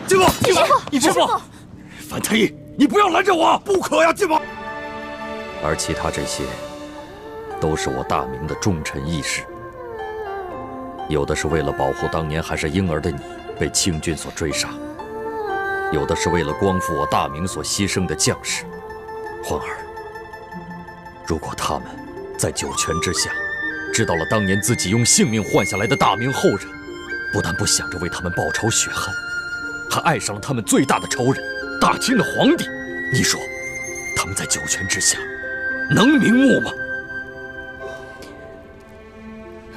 晋王，晋王，师父，樊太医，你不要拦着我！不可呀，晋王。而其他这些，都是我大明的重臣义士。有的是为了保护当年还是婴儿的你被清军所追杀，有的是为了光复我大明所牺牲的将士。欢儿，如果他们在九泉之下，知道了当年自己用性命换下来的大明后人，不但不想着为他们报仇雪恨，还爱上了他们最大的仇人大清的皇帝，你说他们在九泉之下能瞑目吗？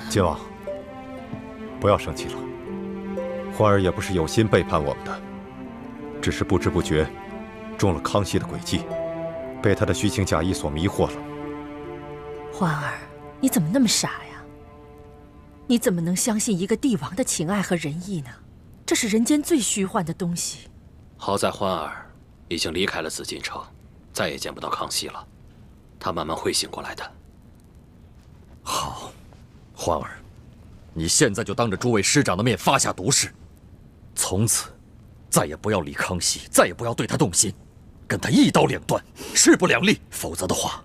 晋王，不要生气了。欢儿也不是有心背叛我们的，只是不知不觉中了康熙的诡计，被他的虚情假意所迷惑了。欢儿，你怎么那么傻呀？你怎么能相信一个帝王的情爱和仁义呢？这是人间最虚幻的东西。好在欢儿已经离开了紫禁城，再也见不到康熙了。他慢慢会醒过来的。好，欢儿，你现在就当着诸位师长的面发下毒誓，从此再也不要理康熙，再也不要对他动心，跟他一刀两断，势不两立。否则的话，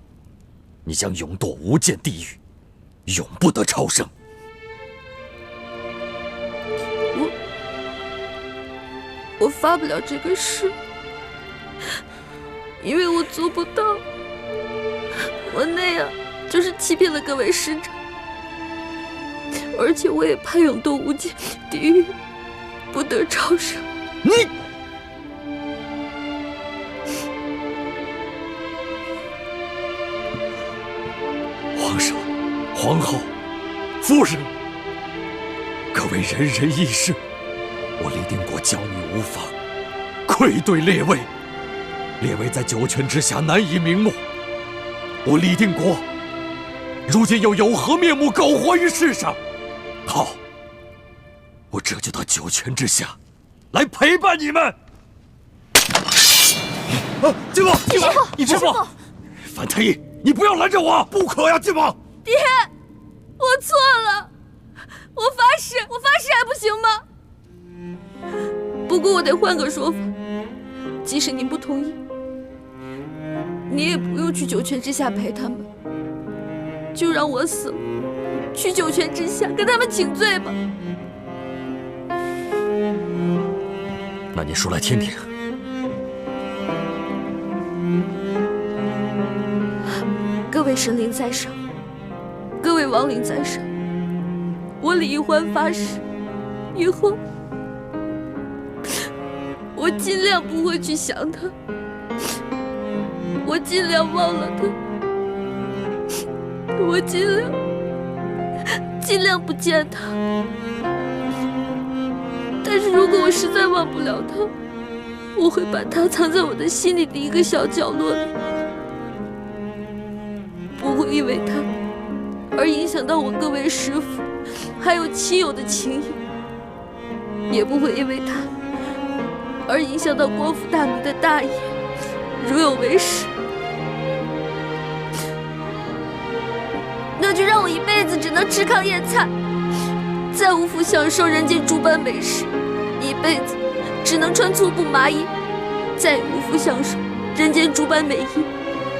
你将永堕无间地狱，永不得超生。我发不了这个誓，因为我做不到。我那样就是欺骗了各位师长，而且我也怕永堕无间地狱，不得超生。你，皇上、皇后、夫人，各位仁人义士，我李定国骄女无方，愧对列位。列位在九泉之下难以瞑目，我李定国如今又有何面目苟活于世上？好，我这就到九泉之下来陪伴你们。晋王，晋王，师父，樊太医，你不要拦着我！不可呀，晋王。爹，我错了，我发誓还不行吗？不过我得换个说法，即使您不同意，你也不用去九泉之下陪他们，就让我死了，去九泉之下跟他们请罪吧。那你说来听听。各位神灵在上，各位亡灵在上，我李易欢发誓，以后我尽量不会去想他，我尽量忘了他，我尽量不见他。但是如果我实在忘不了他，我会把他藏在我的心里的一个小角落里，不会因为他而影响到我各位师父还有亲友的情谊，也不会因为他而影响到光复大明的大业，如有为师，那就让我一辈子只能吃糠咽菜，再无福享受人间诸般美食，一辈子只能穿粗布麻衣，再也无福享受人间诸般美衣，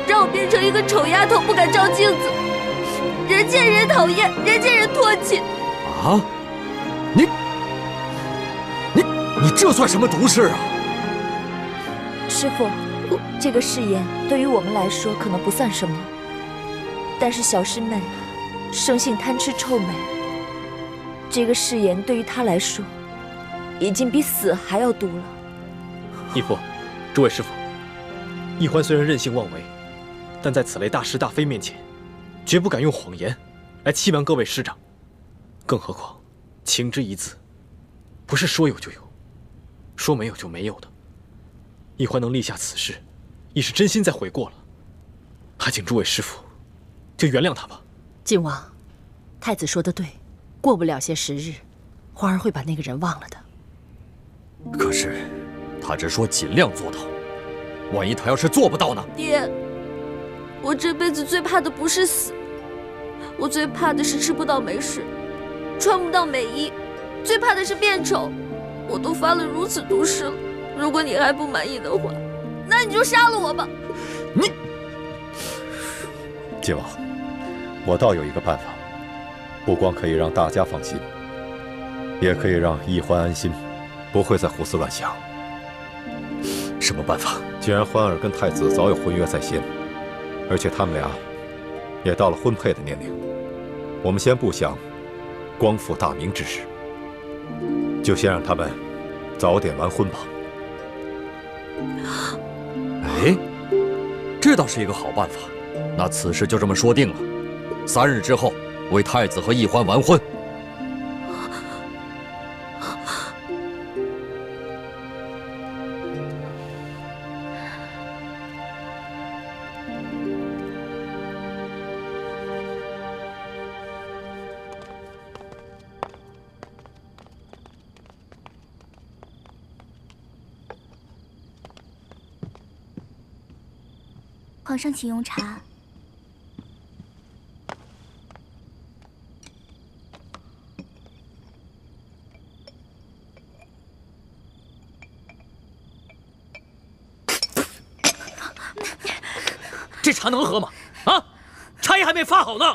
让我变成一个丑丫头，不敢照镜子，人见人讨厌，人见人唾弃。啊！你这算什么毒誓啊？师父，这个誓言对于我们来说可能不算什么，但是小师妹生性贪吃臭美，这个誓言对于她来说已经比死还要毒了。义父，诸位师父，易欢虽然任性妄为，但在此类大是大非面前，绝不敢用谎言来欺瞒各位师长。更何况，情之一字，不是说有就有，说没有就没有的。易欢能立下此誓，已是真心在悔过了，还请诸位师父就原谅他吧。晋王，太子说得对，过不了些时日，欢儿会把那个人忘了的。可是，他只说尽量做到，万一他要是做不到呢？爹，我这辈子最怕的不是死，我最怕的是吃不到美食，穿不到美衣，最怕的是变丑，我都发了如此毒誓了，如果你还不满意的话，那你就杀了我吧。你，靖王，我倒有一个办法，不光可以让大家放心，也可以让易欢安心，不会再胡思乱想。什么办法？既然欢儿跟太子早有婚约在先，而且他们俩也到了婚配的年龄，我们先不想光复大明之事，就先让他们早点完婚吧。哎，这倒是一个好办法。那此事就这么说定了，3日之后为太子和易欢完婚。皇上，请用茶。这茶能喝吗？啊，茶叶还没发好呢。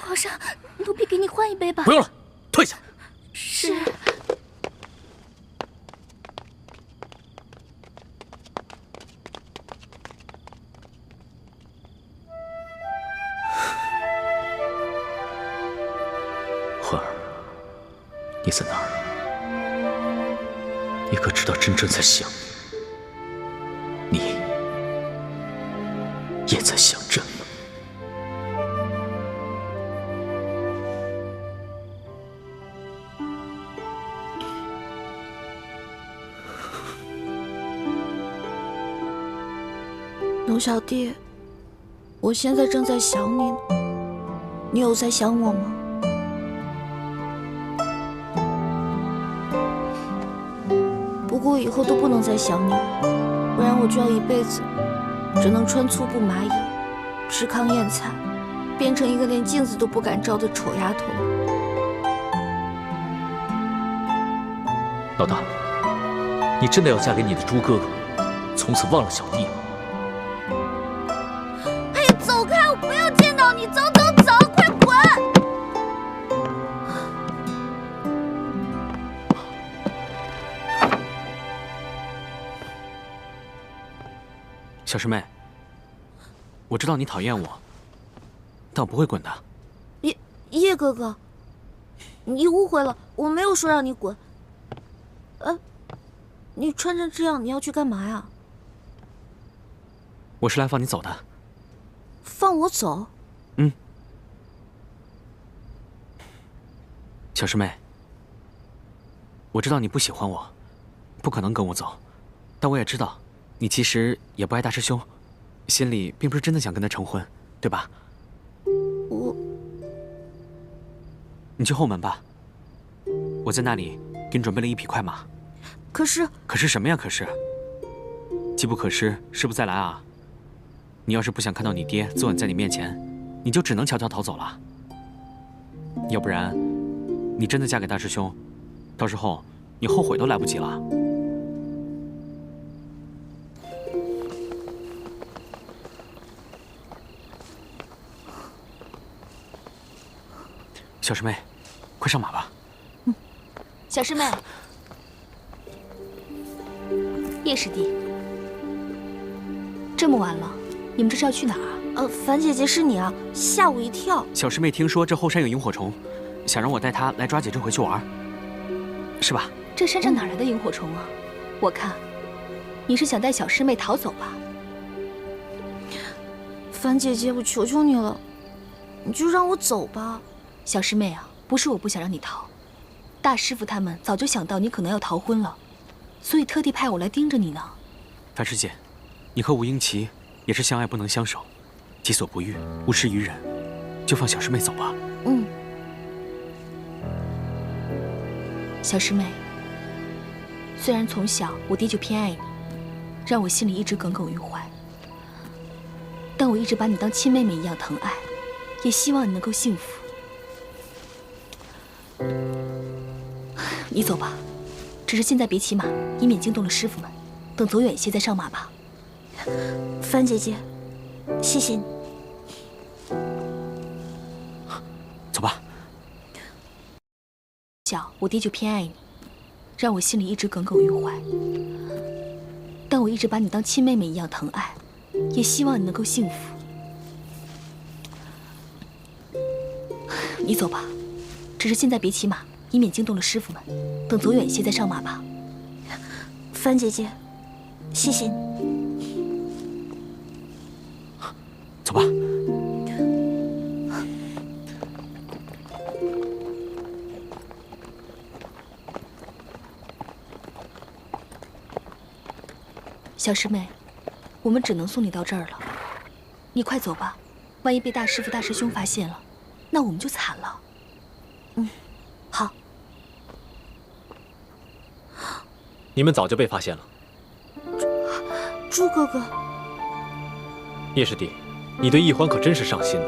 皇上，奴婢给你换一杯吧。不用了，退下。是。欢儿，你在哪儿？你可知道真正在想你，你也在想朕吗？龙小弟，我现在正在想你呢，你有在想我吗？不过以后都不能再想你了，不然我就要一辈子只能穿粗布麻衣，吃糠咽菜，变成一个连镜子都不敢照的丑丫头了。老大，你真的要嫁给你的猪哥哥，从此忘了小弟吗？哎呀，走开！我不要见到你！走走走，快滚！小师妹，我知道你讨厌我，但我不会滚的。叶哥哥，你误会了，我没有说让你滚。你穿成这样，你要去干嘛呀？我是来放你走的。放我走？嗯。小师妹，我知道你不喜欢我，不可能跟我走，但我也知道你其实也不爱大师兄，心里并不是真的想跟他成婚，对吧？你去后门吧，我在那里给你准备了1匹快马。可是什么呀？可是，机不可失，失不再来啊！你要是不想看到你爹作吻在你面前，你就只能悄悄逃走了。要不然，你真的嫁给大师兄，到时候你后悔都来不及了。小师妹，快上马吧。小师妹。叶师弟，这么晚了，你们这是要去哪儿啊？樊姐姐是你啊，吓我一跳。小师妹听说这后山有萤火虫，想让我带她来抓几只回去玩，是吧？这山上哪来的萤火虫啊？我看你是想带小师妹逃走吧？樊姐姐，我求求你了，你就让我走吧。小师妹啊，不是我不想让你逃，大师傅他们早就想到你可能要逃婚了。所以特地派我来盯着你呢。樊师姐，你和吴英奇也是相爱不能相守，己所不欲，勿施于人，就放小师妹走吧。嗯。小师妹，虽然从小我爹就偏爱你，让我心里一直耿耿于怀，但我一直把你当亲妹妹一样疼爱，也希望你能够幸福。你走吧。只是现在别骑马，以免惊动了师傅们。等走远些再上马吧。帆姐姐，谢谢你。走吧。小我爹就偏爱你，让我心里一直耿耿于怀。但我一直把你当亲妹妹一样疼爱，也希望你能够幸福。你走吧，只是现在别骑马，以免惊动了师傅们。等走远些再上马吧。帆姐姐，谢谢你。走吧。小师妹，我们只能送你到这儿了。你快走吧，万一被大师傅、大师兄发现了，那我们就惨了。好。你们早就被发现了。朱哥哥，叶师弟，你对易欢可真是上心了，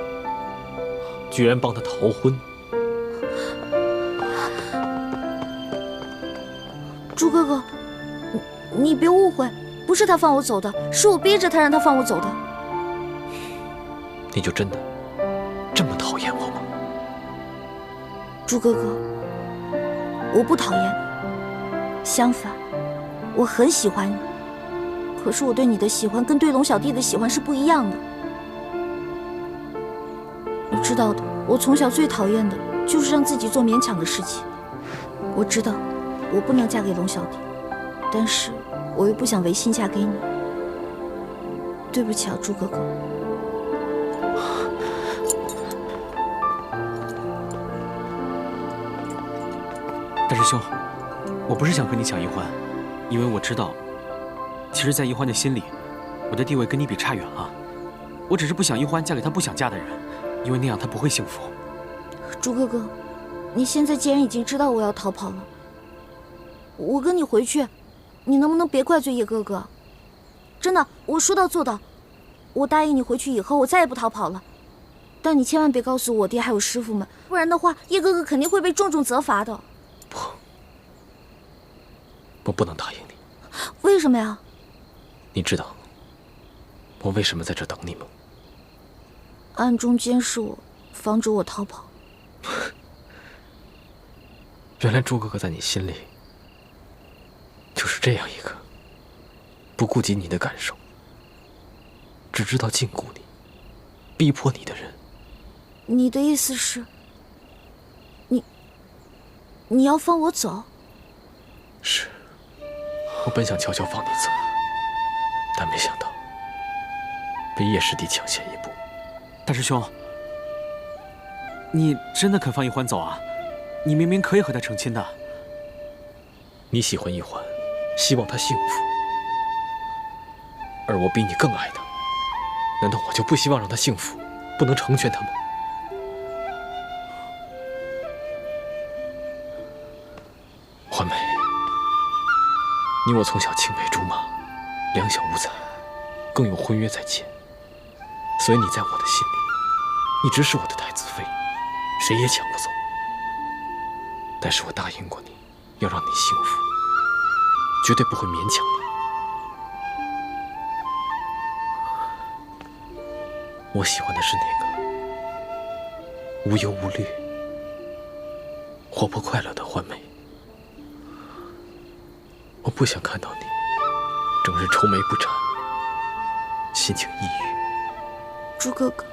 居然帮他逃婚。朱哥哥，你别误会，不是他放我走的，是我逼着他让他放我走的。你就真的这么讨厌我吗？朱哥哥，我不讨厌，相反，我很喜欢你。可是我对你的喜欢跟对龙小弟的喜欢是不一样的。你知道的，我从小最讨厌的就是让自己做勉强的事情。我知道我不能嫁给龙小弟，但是我又不想违心嫁给你。对不起啊，朱哥哥。大师兄，我不是想和你抢易欢，因为我知道，其实，在易欢的心里，我的地位跟你比差远了。我只是不想易欢嫁给他不想嫁的人，因为那样他不会幸福。朱哥哥，你现在既然已经知道我要逃跑了，我跟你回去，你能不能别怪罪叶哥哥？真的，我说到做到。我答应你回去以后，我再也不逃跑了。但你千万别告诉我爹还有师傅们，不然的话，叶哥哥肯定会被重重责罚的。不，我不能答应你。为什么呀？你知道我为什么在这等你吗？暗中监视我，防止我逃跑。原来朱哥哥在你心里就是这样一个不顾及你的感受，只知道禁锢你、逼迫你的人。你的意思是，你要放我走？是，我本想悄悄放你走，但没想到被叶师弟抢先一步。大师兄，你真的肯放易欢走啊？你明明可以和他成亲的。你喜欢易欢，希望她幸福，而我比你更爱她，难道我就不希望让她幸福，不能成全她吗？欢梅，你我从小青梅竹马，两小无猜，更有婚约在前，所以你在我的心里一直是我的太子妃，谁也抢不走。但是我答应过你，要让你幸福，绝对不会勉强你。我喜欢的是那个无忧无虑、活泼快乐的欢梅。我不想看到你整日愁眉不展，心情抑郁。朱哥哥，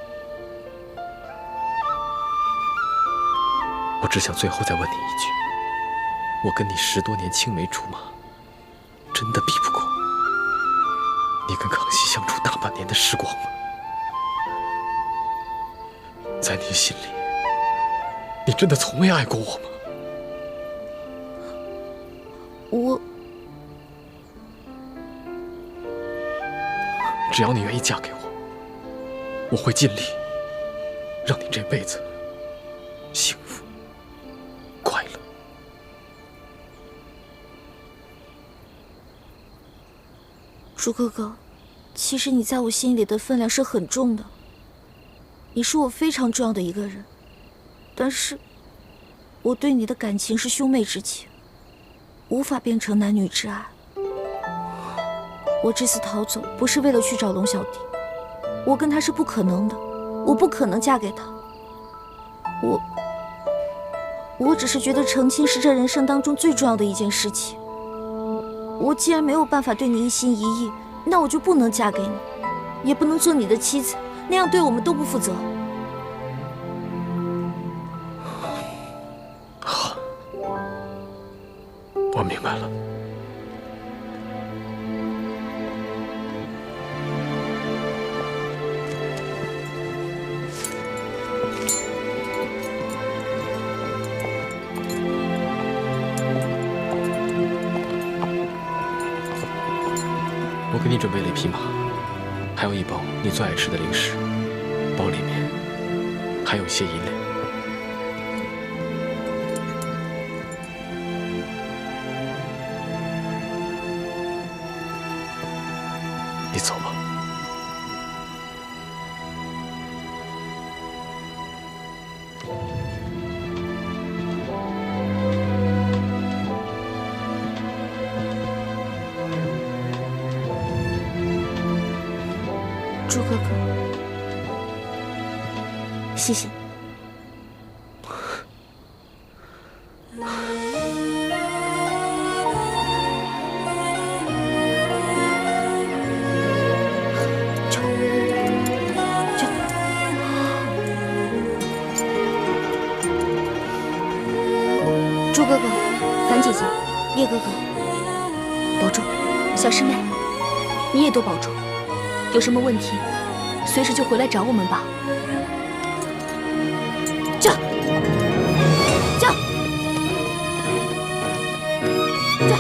我只想最后再问你一句：我跟你10多年青梅竹马，真的比不过你跟康熙相处大半年的时光吗？在你心里，你真的从未爱过我吗？只要你愿意嫁给我，我会尽力让你这辈子幸福快乐。朱哥哥，其实你在我心里的分量是很重的，你是我非常重要的一个人，但是我对你的感情是兄妹之情，无法变成男女之爱。我这次逃走不是为了去找龙小弟，我跟他是不可能的，我不可能嫁给他。我只是觉得成亲是这人生当中最重要的一件事情。我既然没有办法对你一心一意，那我就不能嫁给你，也不能做你的妻子，那样对我们都不负责。好，我明白了。我给你准备了一匹马，还有一包你最爱吃的零食，包里面还有一些银两。你走吧。朱哥哥，谢谢你。朱哥哥，樊姐姐，叶哥哥，保重。小师妹，你也多保重。有什么问题，随时就回来找我们吧。驾！驾！驾！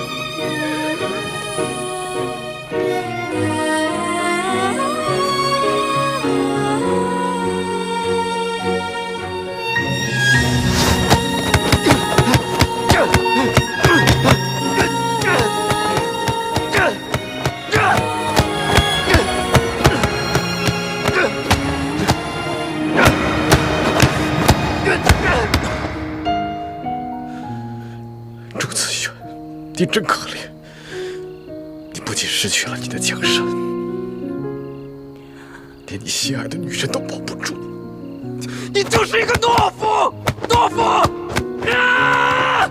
你真可怜，你不仅失去了你的江山，连你心爱的女人都保不住。你就是一个懦夫，懦夫！啊！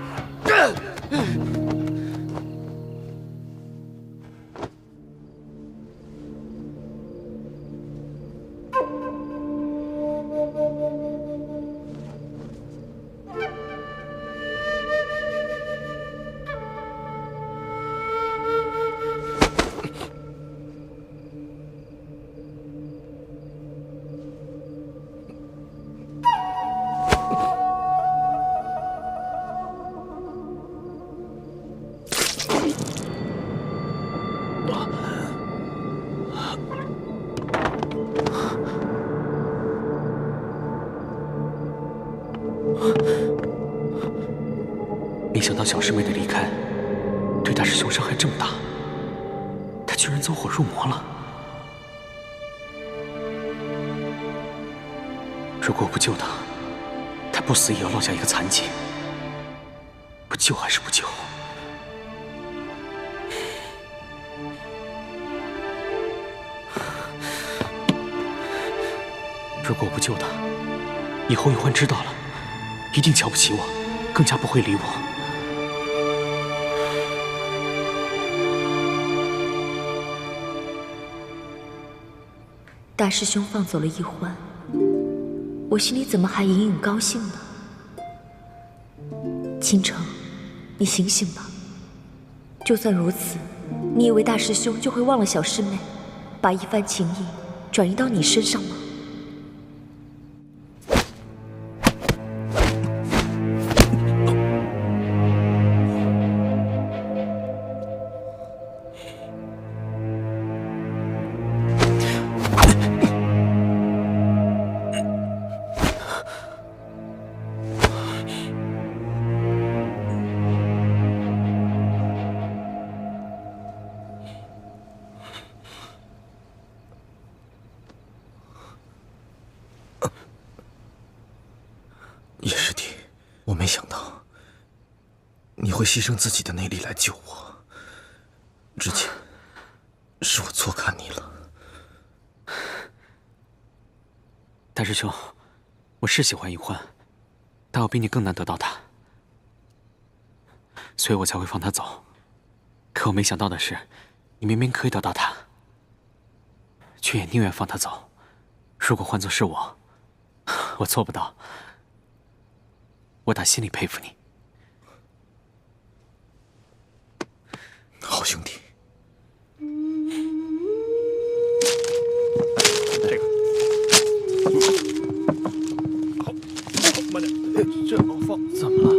没想到小师妹的离开，对大师兄伤害这么大，他居然走火入魔了。如果我不救他，他不死也要落下一个残疾。不救还是不救？如果我不救他，以后玉欢知道了，一定瞧不起我，更加不会理我。大师兄放走了易欢，我心里怎么还隐隐高兴呢？倾城，你醒醒吧！就算如此，你以为大师兄就会忘了小师妹，把一番情谊转移到你身上吗？会牺牲自己的内力来救我。之前是我错看你了。大师兄，我是喜欢易欢，但我比你更难得到她，所以我才会放她走。可我没想到的是，你明明可以得到她，却也宁愿放她走。如果换作是我，我做不到。我打心里佩服你。好兄弟。这个。好，慢点，这好放。怎么了？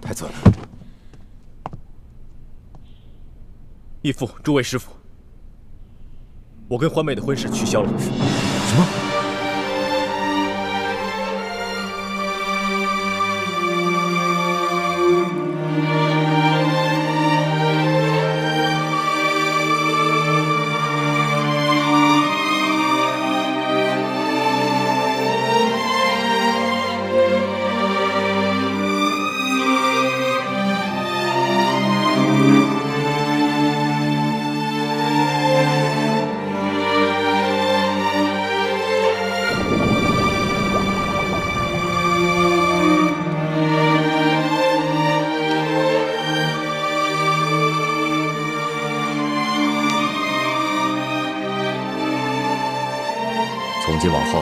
太尊了。义父，诸位师傅，我跟欢妹的婚事取消了。什么？从今往后，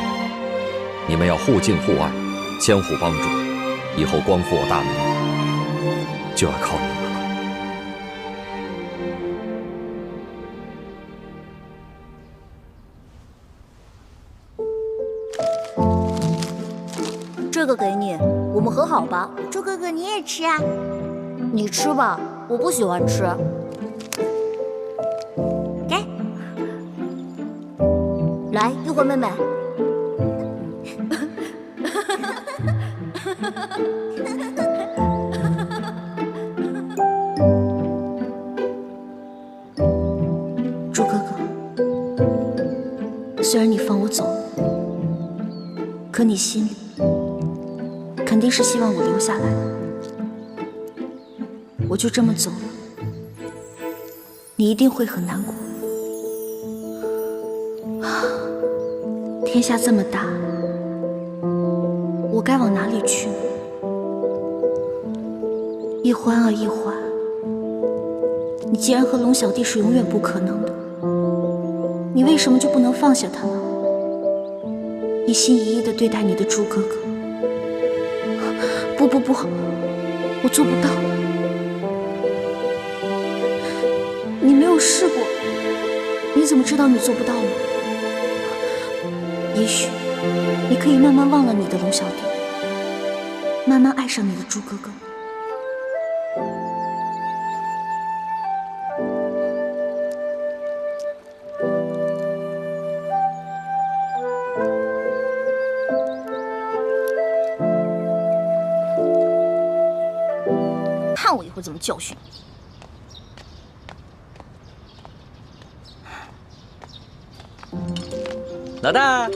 你们要互敬互爱，相互帮助，以后光复我大明，就要靠你们了。这个给你，我们和好吧。猪哥哥你也吃啊？你吃吧，我不喜欢吃。给。来，一会儿妹妹。猪哥哥，虽然你放我走了，可你心里肯定是希望我留下来的。我就这么走了，你一定会很难过。天下这么大，我该往哪里去呢？易欢啊，易欢，你既然和龙小弟是永远不可能的，你为什么就不能放下他呢？一心一意地对待你的猪哥哥。不，我做不到。你没有试过，你怎么知道你做不到呢？也许你可以慢慢忘了你的龙小弟，慢慢爱上你的猪哥哥。看我一会儿怎么教训你。老大，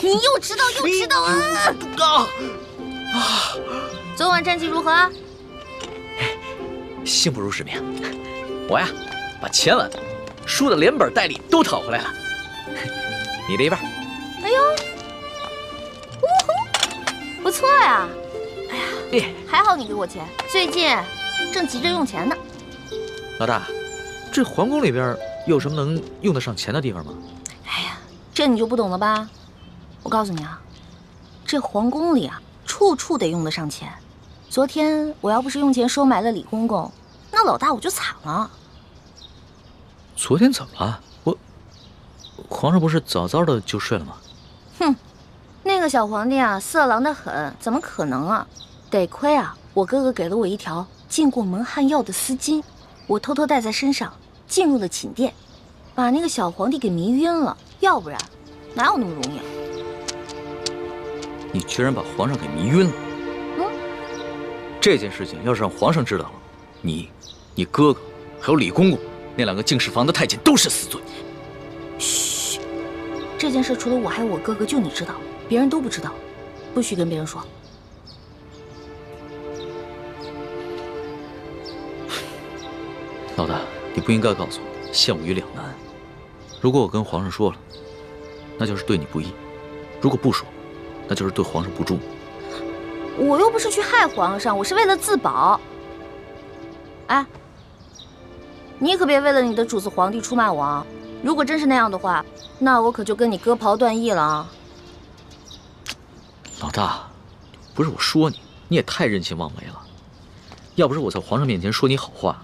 你又迟到啊！昨晚战绩如何啊？幸不辱使命，我呀，把前晚输的连本带利都讨回来了。你的一半。哎呦，呜呼，不错呀！哎呀，还好你给我钱，最近正急着用钱呢。老大，这皇宫里边有什么能用得上钱的地方吗？哎呀，这你就不懂了吧？我告诉你啊，这皇宫里啊，处处得用得上钱。昨天我要不是用钱收买了李公公，那老大我就惨了。昨天怎么了？皇上不是早早的就睡了吗？哼，那个小皇帝啊，色狼得很，怎么可能啊？得亏啊，我哥哥给了我一条进过蒙汗药的丝巾，我偷偷带在身上，进入了寝殿，把那个小皇帝给迷晕了。要不然，哪有那么容易啊？你居然把皇上给迷晕了！这件事情要是让皇上知道了，你哥哥还有李公公那两个净室房的太监都是死罪。嘘，这这件事除了我还有我哥哥，就你知道，别人都不知道，不许跟别人说。老大，你不应该告诉我，陷我于两难。如果我跟皇上说了，那就是对你不义；如果不说，那就是对皇上不忠。我又不是去害皇上，我是为了自保。哎，你可别为了你的主子皇帝出卖我啊！如果真是那样的话，那我可就跟你割袍断义了啊！老大，不是我说你，你也太任性妄为了。要不是我在皇上面前说你好话，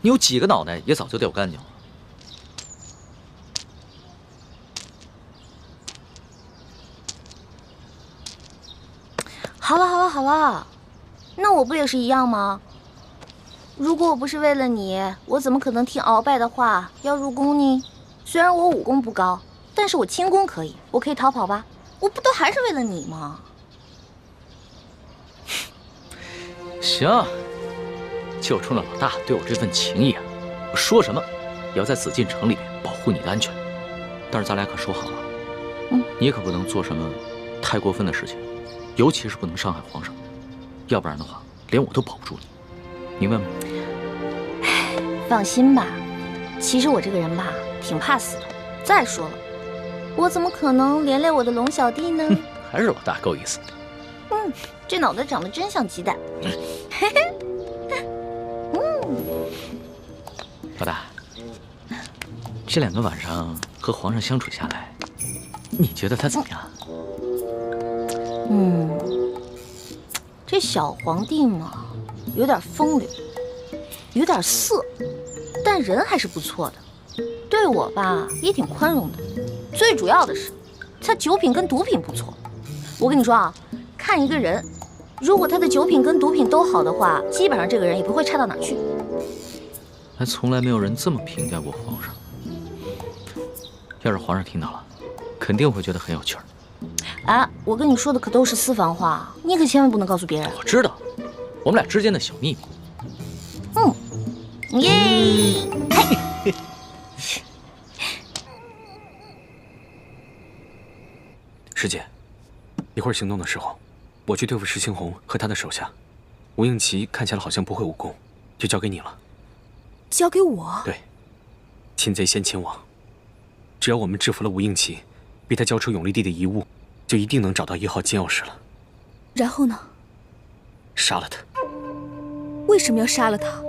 你有几个脑袋也早就掉干净了。好了好了好了，那我不也是一样吗？如果我不是为了你，我怎么可能听鳌拜的话要入宫呢？虽然我武功不高，但是我轻功可以，我可以逃跑吧？我不都还是为了你吗？行，就冲着老大对我这份情谊啊，我说什么也要在紫禁城里边保护你的安全。但是咱俩可说好了，你可不能做什么太过分的事情，尤其是不能伤害皇上，要不然的话，连我都保不住你，明白吗？放心吧，其实我这个人吧，挺怕死的。再说了，我怎么可能连累我的龙小弟呢？还是老大够意思。这脑袋长得真像鸡蛋。嘿嘿。老大，这2个晚上和皇上相处下来，你觉得他怎么样？这小皇帝嘛，有点风流，有点色，但人还是不错的，对我吧也挺宽容的。最主要的是，他酒品跟毒品不错。我跟你说啊，看一个人，如果他的酒品跟毒品都好的话，基本上这个人也不会差到哪儿去。还从来没有人这么评价过皇上。要是皇上听到了，肯定会觉得很有趣儿。啊，我跟你说的可都是私房话，你可千万不能告诉别人。我知道，我们俩之间的小秘密。耶！师姐，一会儿行动的时候，我去对付石青红和他的手下。吴应奇看起来好像不会武功，就交给你了。交给我？对，擒贼先擒王。只要我们制服了吴应奇，逼他交出永历帝的遗物，就一定能找到1号金钥匙了。然后呢？杀了他。为什么要杀了他？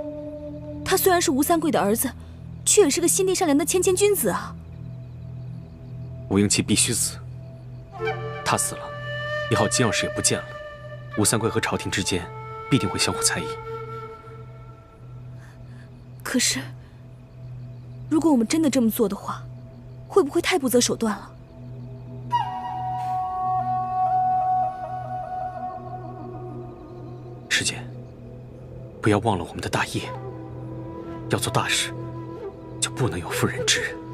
他虽然是吴三桂的儿子，却也是个心地善良的谦谦君子啊。吴应奇必须死。他死了，1号金钥匙也不见了，吴三桂和朝廷之间必定会相互猜疑。可是，如果我们真的这么做的话，会不会太不择手段了？师姐，不要忘了我们的大业。要做大事，就不能有妇人之仁。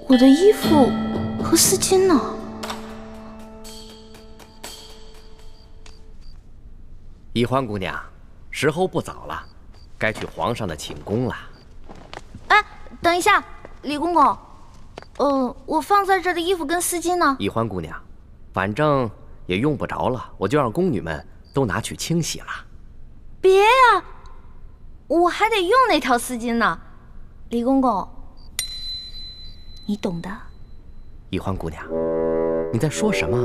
我的衣服和丝巾呢？宜欢姑娘，时候不早了，该去皇上的寝宫了。哎，等一下，李公公，我放在这儿的衣服跟丝巾呢？宜欢姑娘，反正也用不着了，我就让宫女们都拿去清洗了。别呀，我还得用那条丝巾呢，李公公。你懂的。宜欢姑娘，你在说什么？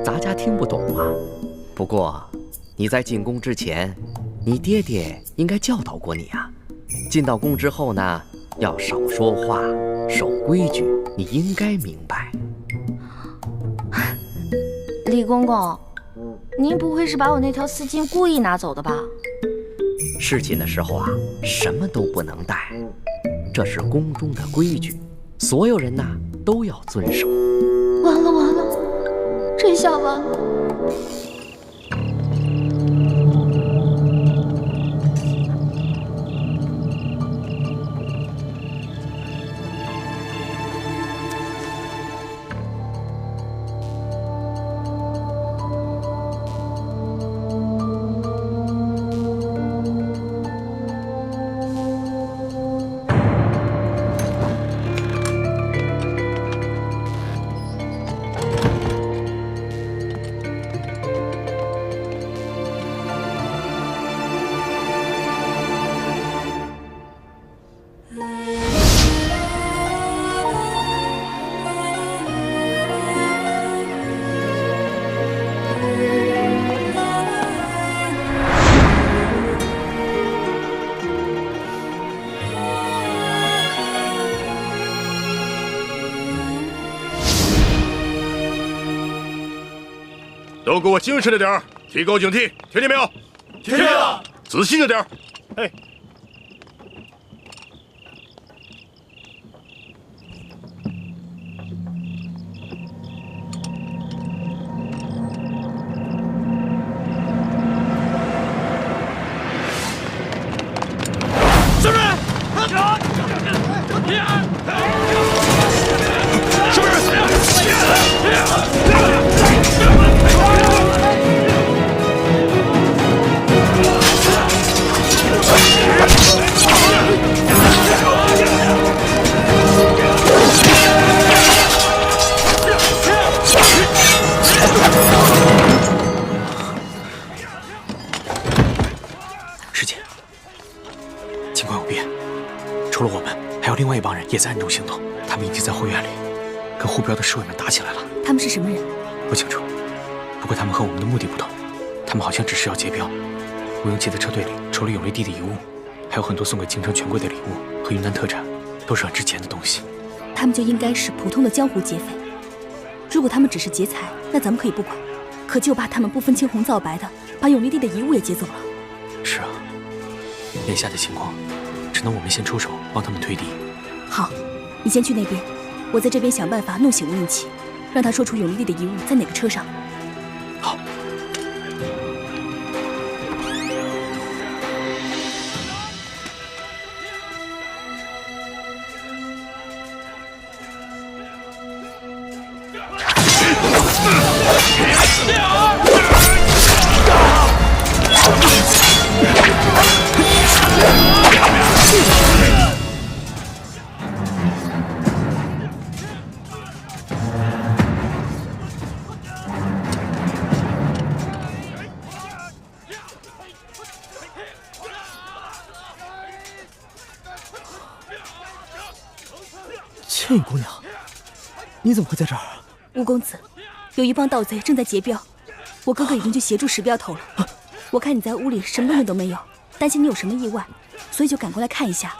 咱家听不懂啊。不过你在进宫之前，你爹爹应该教导过你啊。进到宫之后呢，要少说话，守规矩，你应该明白。李公公，您不会是把我那条丝巾故意拿走的吧？侍寝的时候啊，什么都不能带，这是宫中的规矩。所有人呐都要遵守。完了完了，这下完了。给我精神着点，提高警惕，听见没有？听见了。仔细着点。哎。上面！师姐，情况有变，除了我们，还有另外一帮人也在暗中行动。他们已经在后院里跟护镖的侍卫们打起来了。他们是什么人？不清楚，不过他们和我们的目的不同。他们好像只是要劫镖。吴永琪的车队里，除了永历帝的遗物，还有很多送给京城权贵的礼物和云南特产，都是很值钱的东西。他们就应该是普通的江湖劫匪。如果他们只是劫财，那咱们可以不管。可就怕他们不分青红皂白的把永历帝的遗物也劫走了。是啊，眼下的情况，只能我们先出手帮他们推敌。好，你先去那边，我在这边想办法弄醒吴运气，让他说出永历帝的遗物在哪个车上。好。倩影姑娘，你怎么会在这儿？吴公子，有一帮盗贼正在劫镖，我哥哥已经去协助拾镖头了。我看你在屋里什么东西都没有，担心你有什么意外，所以就赶过来看一下。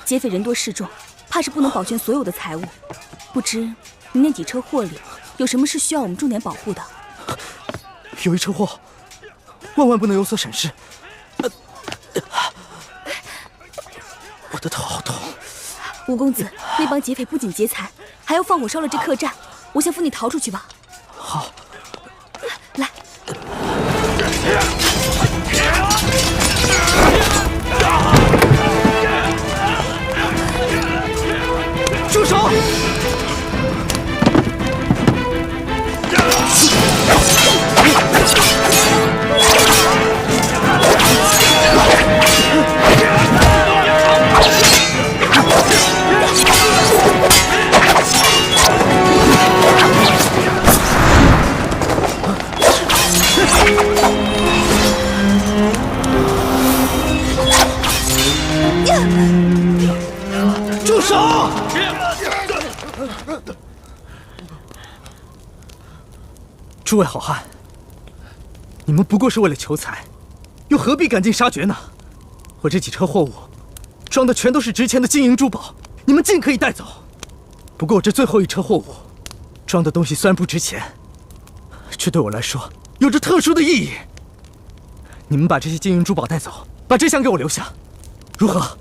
劫匪人多势众，怕是不能保全所有的财物。不知你那几车货里有什么是需要我们重点保护的？有一车货，万万不能有所闪失。我的头好痛。吴公子，那帮劫匪不仅劫财，还要放火烧了这客栈。我先扶你逃出去吧。好，来。住手！住手！诸位好汉，你们不过是为了求财，又何必赶尽杀绝呢？我这几车货物装的全都是值钱的金银珠宝，你们尽可以带走。不过我这最后一车货物装的东西虽然不值钱，却对我来说有着特殊的意义。你们把这些金银珠宝带走，把这箱给我留下，如何？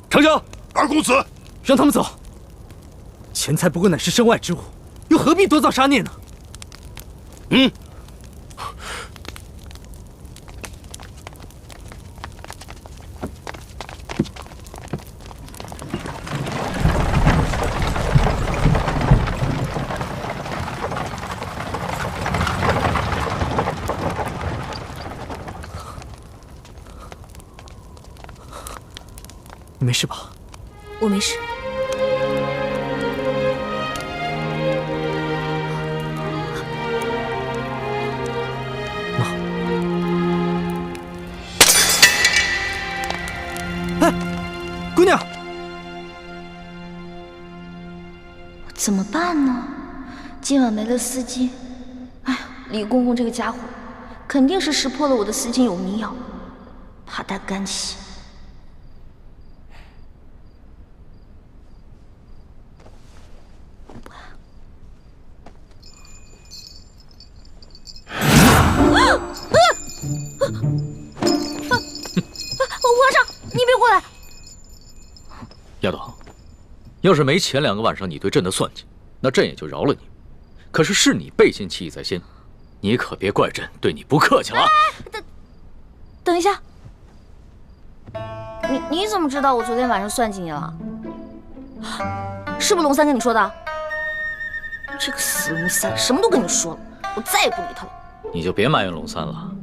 丞相，二公子，让他们走。钱财不过乃是身外之物，又何必多造杀孽呢？嗯。你没事吧？我没事。哎，姑娘，怎么办呢？今晚没了丝巾，哎呀，李公公这个家伙，肯定是识破了我的丝巾有迷药，怕带干系。要是没前2个晚上你对朕的算计，那朕也就饶了你。可是你背信弃义在先，你可别怪朕对你不客气了啊！等一下，你怎么知道我昨天晚上算计你了？是不是龙三跟你说的？这个死龙三，什么都跟你说了，我再也不理他了。你就别埋怨龙三了，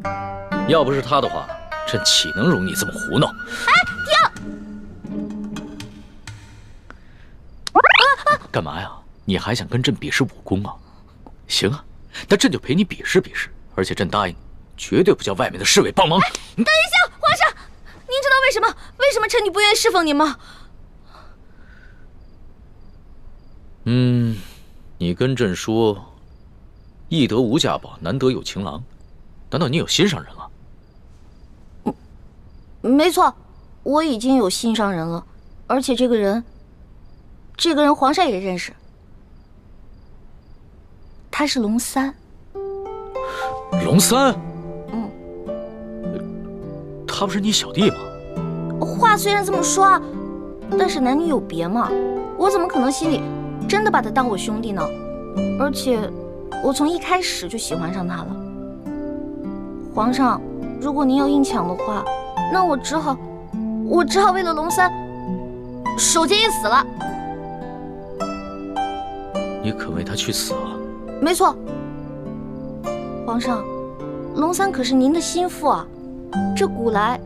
要不是他的话，朕岂能容你这么胡闹？停！干嘛呀？你还想跟朕比试武功啊？行啊，那朕就陪你比试比试，而且朕答应你，绝对不叫外面的侍卫帮忙。等一下，皇上，您知道为什么臣女不愿意侍奉您吗？你跟朕说，易得无价宝，难得有情郎，难道你有心上人了？没错，我已经有心上人了，而且这个人皇上也认识，他是龙三。龙三？他不是你小弟吗？话虽然这么说，但是男女有别嘛，我怎么可能心里真的把他当我兄弟呢？而且我从一开始就喜欢上他了。皇上，如果您要硬抢的话，那我只好为了龙三守节一死了。你肯为他去死啊？没错，皇上，龙三可是您的心腹啊，这古来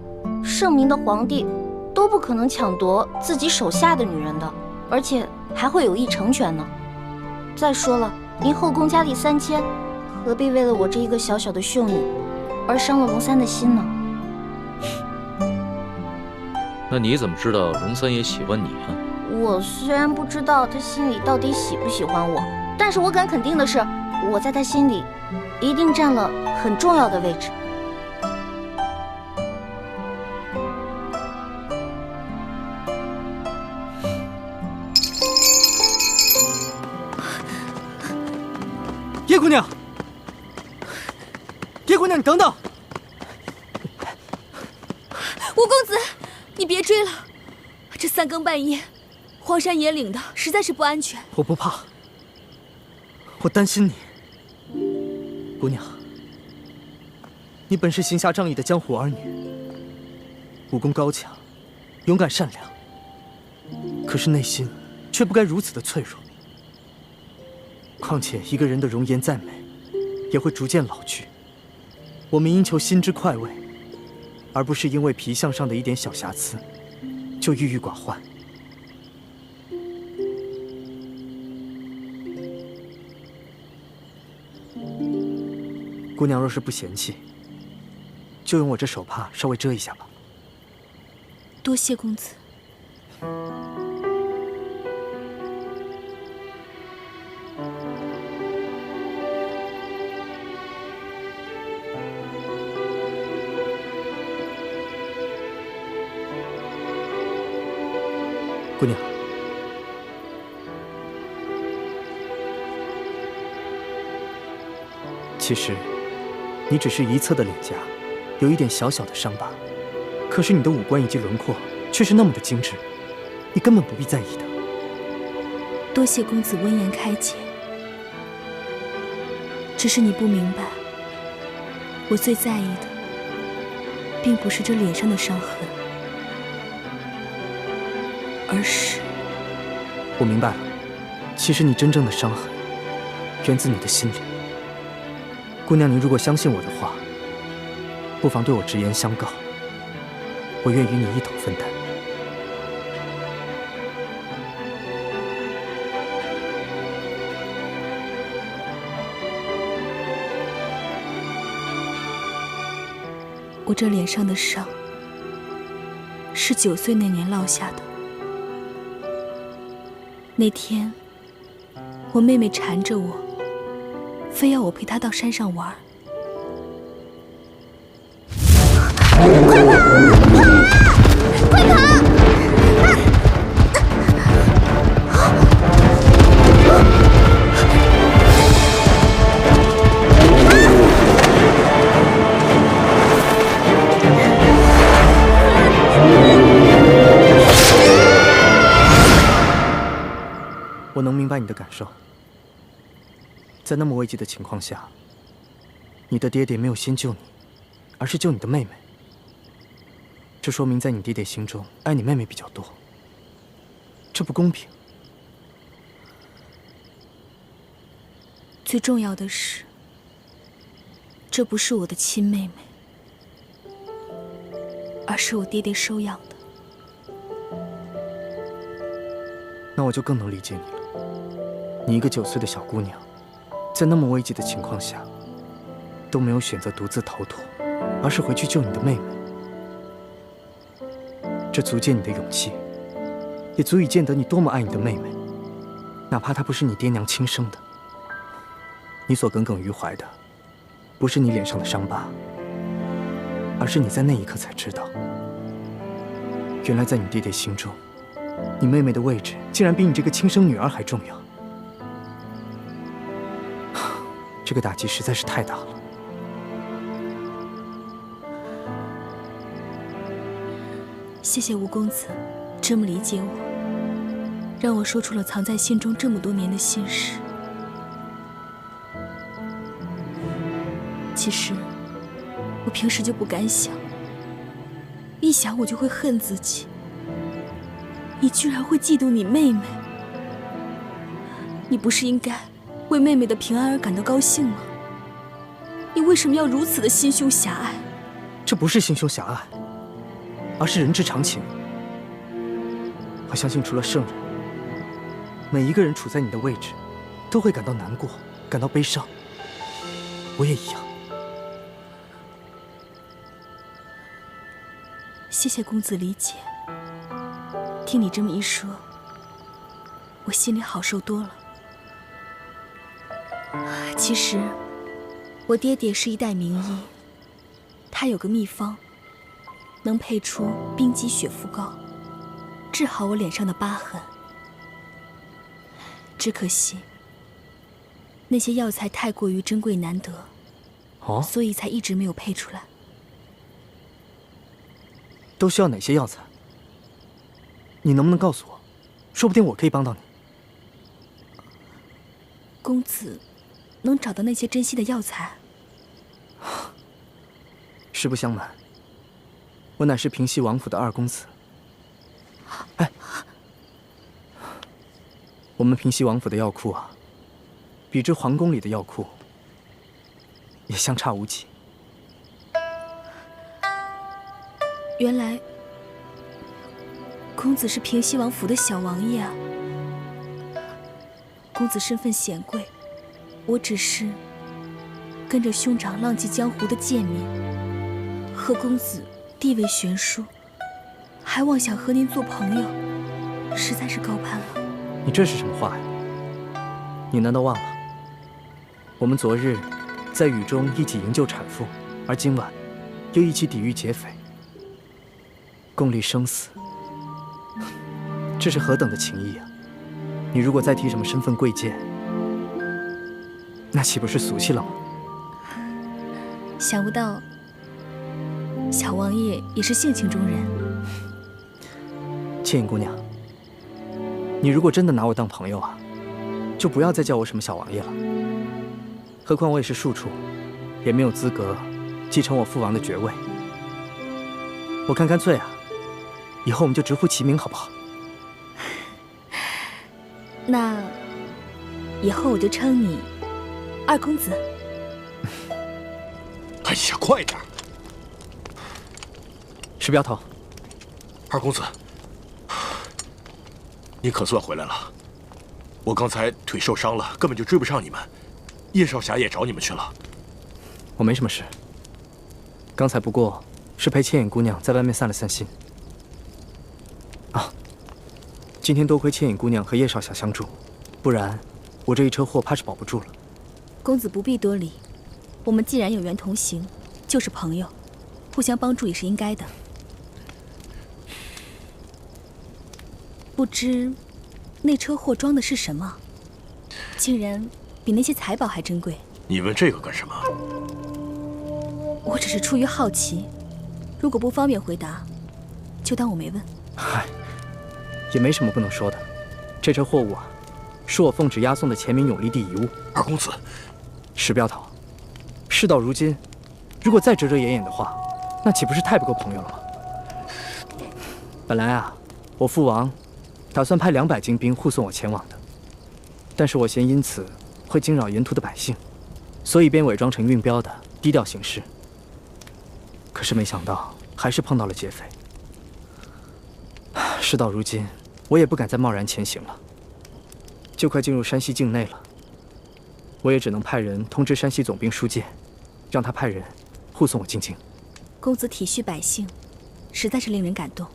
圣明的皇帝都不可能抢夺自己手下的女人的，而且还会有意成全呢。再说了，您后宫佳丽3000，何必为了我这一个小小的秀女而伤了龙三的心呢？那你怎么知道龙三也喜欢你啊？我虽然不知道他心里到底喜不喜欢我，但是我敢肯定的是，我在他心里一定占了很重要的位置。叶姑娘，叶姑娘，你等等！吴公子，你别追了，这3更半夜，荒山野岭的，实在是不安全。我不怕，我担心你。姑娘，你本是行侠仗义的江湖儿女，武功高强，勇敢善良，可是内心却不该如此的脆弱。况且一个人的容颜再美，也会逐渐老去。我们应求心之快慰，而不是因为皮相上的一点小瑕疵，就郁郁寡欢。姑娘若是不嫌弃，就用我这手帕稍微遮一下吧。多谢公子。姑娘，其实你只是一侧的脸颊有一点小小的伤疤，可是你的五官以及轮廓却是那么的精致，你根本不必在意的。多谢公子温言开解，只是你不明白，我最在意的并不是这脸上的伤痕，而是……我明白了，其实你真正的伤痕源自你的心里。姑娘，你如果相信我的话，不妨对我直言相告，我愿与你一同分担。我这脸上的伤，是9岁那年落下的。那天，我妹妹缠着我，非要我陪她到山上玩。快跑！快跑！我能明白你的感受。在那么危急的情况下，你的爹爹没有先救你，而是救你的妹妹。这说明在你爹爹心中爱你妹妹比较多，这不公平。最重要的是，这不是我的亲妹妹，而是我爹爹收养的。那我就更能理解你了。你一个9岁的小姑娘，在那么危急的情况下，都没有选择独自逃脱，而是回去救你的妹妹。这足见你的勇气，也足以见得你多么爱你的妹妹，哪怕她不是你爹娘亲生的。你所耿耿于怀的，不是你脸上的伤疤，而是你在那一刻才知道，原来在你爹爹心中，你妹妹的位置竟然比你这个亲生女儿还重要。这个打击实在是太大了。谢谢吴公子，这么理解我，让我说出了藏在心中这么多年的心事。其实，我平时就不敢想，一想我就会恨自己。你居然会嫉妒你妹妹，你不是应该为妹妹的平安而感到高兴吗？你为什么要如此的心胸狭隘？这不是心胸狭隘，而是人之常情。我相信，除了圣人，每一个人处在你的位置，都会感到难过，感到悲伤。我也一样。谢谢公子理解。听你这么一说，我心里好受多了。其实，我爹爹是一代名医，他有个秘方，能配出冰肌血肤膏，治好我脸上的疤痕。只可惜，那些药材太过于珍贵难得，所以才一直没有配出来。都需要哪些药材？你能不能告诉我？说不定我可以帮到你。公子能找到那些珍稀的药材？实不相瞒，我乃是平西王府的2公子。哎，我们平西王府的药库啊，比之皇宫里的药库也相差无几。原来，公子是平西王府的小王爷啊！公子身份显贵，我只是跟着兄长浪迹江湖的贱民，和公子地位悬殊，还妄想和您做朋友，实在是高攀了。你这是什么话呀？你难道忘了，我们昨日在雨中一起营救产妇，而今晚又一起抵御劫匪？共历生死，这是何等的情谊啊！你如果再提什么身份贵贱，那岂不是俗气了吗？想不到，小王爷也是性情中人。倩影姑娘，你如果真的拿我当朋友啊，就不要再叫我什么小王爷了。何况我也是庶出，也没有资格继承我父王的爵位。我看干脆啊，以后我们就直呼其名，好不好？那以后我就称你2公子。哎呀，快点！石镖头，2公子，你可算回来了。我刚才腿受伤了，根本就追不上你们。叶少侠也找你们去了。我没什么事，刚才不过是陪倩影姑娘在外面散了散心。啊，今天多亏倩影姑娘和叶少侠相助，不然我这一车祸怕是保不住了。公子不必多礼，我们既然有缘同行，就是朋友，互相帮助也是应该的。不知那车货装的是什么，竟然比那些财宝还珍贵。你问这个干什么？我只是出于好奇，如果不方便回答，就当我没问。嗨，也没什么不能说的。这车货物啊，是我奉旨押送的前明永历帝遗物。二公子，石镖头，事到如今，如果再遮遮掩掩的话，那岂不是太不够朋友了吗？本来啊，我父王打算派200精兵护送我前往的，但是我嫌因此会惊扰沿途的百姓，所以便伪装成运镖的，低调行事。可是没想到，还是碰到了劫匪。事到如今，我也不敢再贸然前行了。就快进入山西境内了，我也只能派人通知山西总兵舒介，让他派人护送我进京。公子体恤百姓，实在是令人感动。